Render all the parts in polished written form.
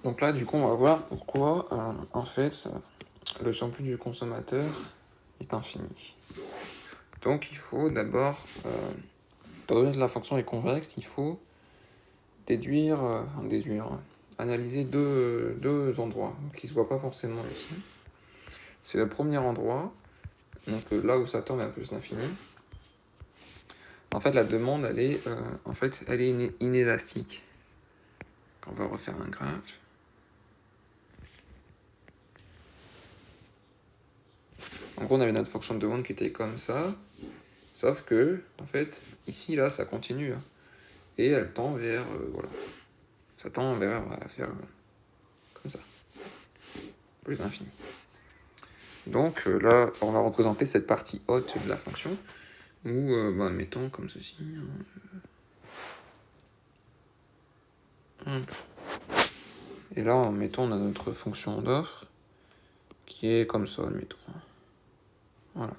Donc là, du coup, on va voir pourquoi, en fait, le surplus du consommateur est infini. Donc il faut d'abord, pour donner que la fonction est convexe, il faut analyser deux endroits qui ne se voient pas forcément ici. C'est le premier endroit, donc là où ça tend vers plus l'infini. En fait, la demande, elle est inélastique. On va refaire un graphe. En gros, on avait notre fonction de demande qui était comme ça, sauf que, en fait, ici, là, ça continue. Et elle tend vers, voilà. Ça tend vers, à faire comme ça. Plus l'infini. Donc là, on va représenter cette partie haute de la fonction, où, mettons comme ceci. Et là, mettons, on a notre fonction d'offre, qui est comme ça, admettons. Voilà.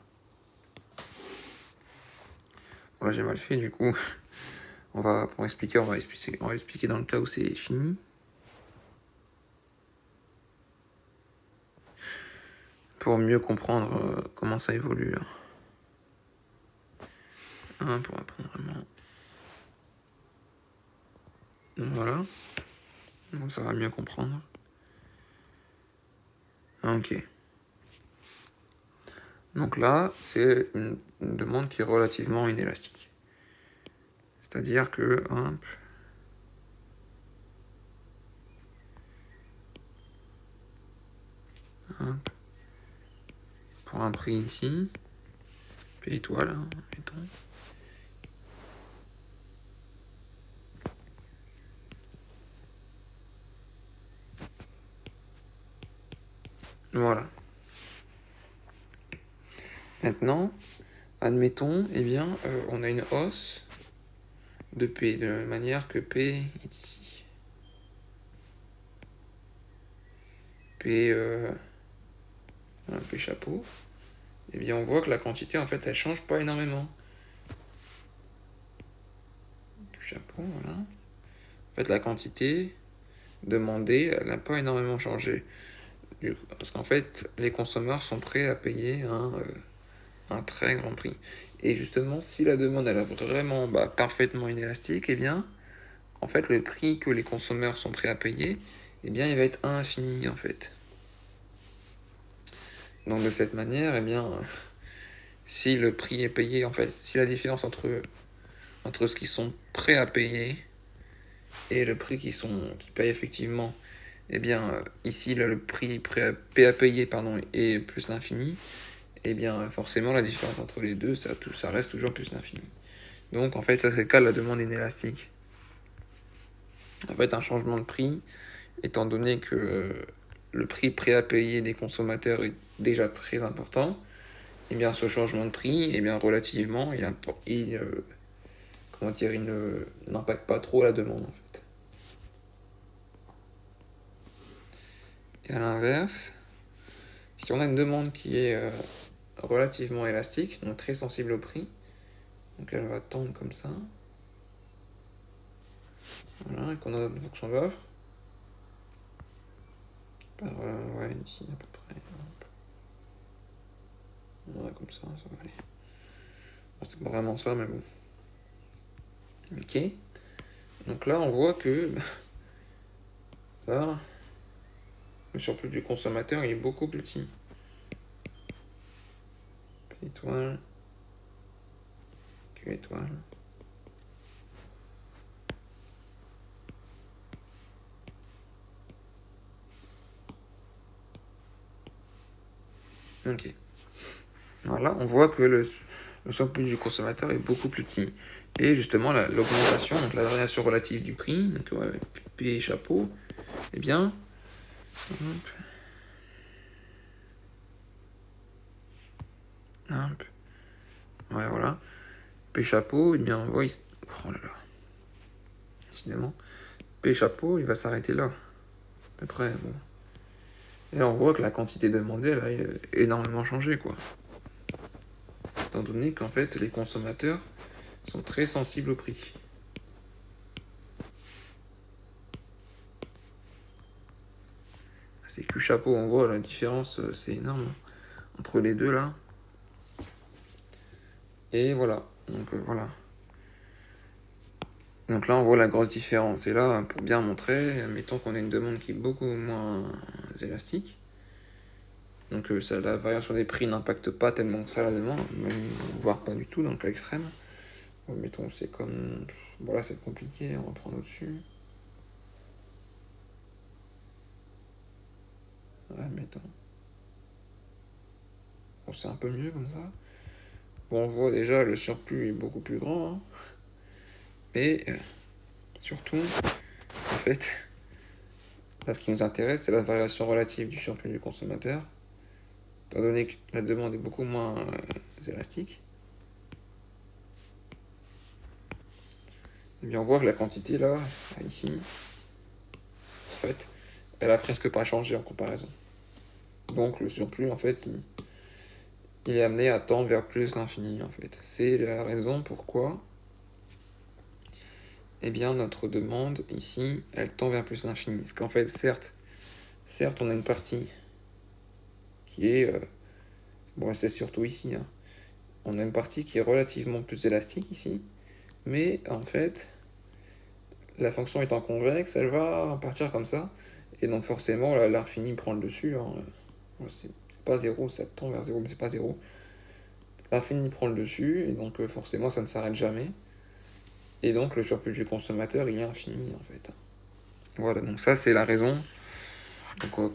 Bon, là, j'ai mal fait, du coup. On va expliquer dans le cas où c'est fini. Pour mieux comprendre comment ça évolue. Pour apprendre vraiment. Voilà. Donc ça va mieux comprendre. Ok. Donc là, c'est une demande qui est relativement inélastique. C'est-à-dire que, pour un prix ici, P étoile, mettons. Voilà. Maintenant, admettons, on a une hausse de P, de la même manière que P est ici. P chapeau. On voit que la quantité, en fait, elle change pas énormément. Du chapeau, voilà. En fait, la quantité demandée, elle n'a pas énormément changé. Parce qu'en fait, les consommateurs sont prêts à payer un très grand prix. Et justement, si la demande elle est vraiment parfaitement inélastique, en fait, le prix que les consommateurs sont prêts à payer, il va être infini, en fait. Donc de cette manière, si le prix est payé, en fait, si la différence entre ce qu'ils sont prêts à payer et le prix qu'ils payent effectivement, ici, là, le prix prêt à payer, est plus l'infini, forcément, la différence entre les deux, ça reste toujours plus l'infini. Donc, en fait, ça c'est le cas de la demande inélastique. En fait, un changement de prix, étant donné que le prix prêt à payer des consommateurs est déjà très important, ce changement de prix, relativement, il n'impacte pas trop la demande, en fait. Et à l'inverse, si on a une demande qui est relativement élastique, donc très sensible au prix, donc elle va tendre comme ça. Voilà, et qu'on a notre fonction d'offre. Ici à peu près. Voilà, comme ça va aller. Bon, c'est pas vraiment ça, mais bon. Ok. Donc là, on voit que là, le surplus du consommateur il est beaucoup plus petit. P étoile, Q étoile. Ok. Voilà, on voit que le surplus du consommateur est beaucoup plus petit. Et justement, l'augmentation, donc la variation relative du prix, donc P chapeau, ouais, voilà. P chapeau, on voit ici. Oh là là. Décidément. P chapeau, il va s'arrêter là. À peu près, bon. Et là, on voit que la quantité demandée, elle a énormément changé, quoi. Étant donné qu'en fait, les consommateurs sont très sensibles au prix. c'est cul chapeau, on voit la différence, c'est énorme entre les deux là. Et voilà, donc voilà. Donc là on voit la grosse différence. Et là, pour bien montrer, mettons qu'on a une demande qui est beaucoup moins élastique. Donc ça, la variation des prix n'impacte pas tellement que ça la demande, voire pas du tout, donc à l'extrême. Mettons c'est comme... Voilà, c'est compliqué, on va prendre au-dessus. Ouais, mettons. Bon, c'est un peu mieux comme ça. Bon, on voit déjà le surplus est beaucoup plus grand. Hein. Mais surtout, en fait, là, ce qui nous intéresse, c'est la variation relative du surplus du consommateur. Étant donné que la demande est beaucoup moins élastique, et bien on voit que la quantité là, ici, en fait, elle a presque pas changé en comparaison. Donc le surplus, en fait, il est amené à tendre vers plus l'infini, en fait. C'est la raison pourquoi, eh bien, notre demande, ici, elle tend vers plus l'infini. Parce qu'en fait, certes, on a une partie qui est... bon, c'est surtout ici, hein. On a une partie qui est relativement plus élastique ici, mais en fait, la fonction étant convexe, elle va partir comme ça, et donc forcément, l'infini prend le dessus. Hein. C'est pas zéro, ça tend vers zéro, mais c'est pas zéro. L'infini prend le dessus, et donc forcément, ça ne s'arrête jamais. Et donc, le surplus du consommateur, il est infini, en fait. Voilà, donc ça, c'est la raison donc,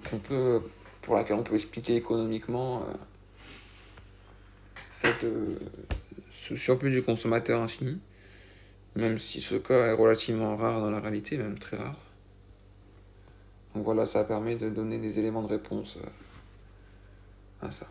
pour laquelle on peut expliquer économiquement ce surplus du consommateur infini, même si ce cas est relativement rare dans la réalité, même très rare. Donc voilà, ça permet de donner des éléments de réponse à ça.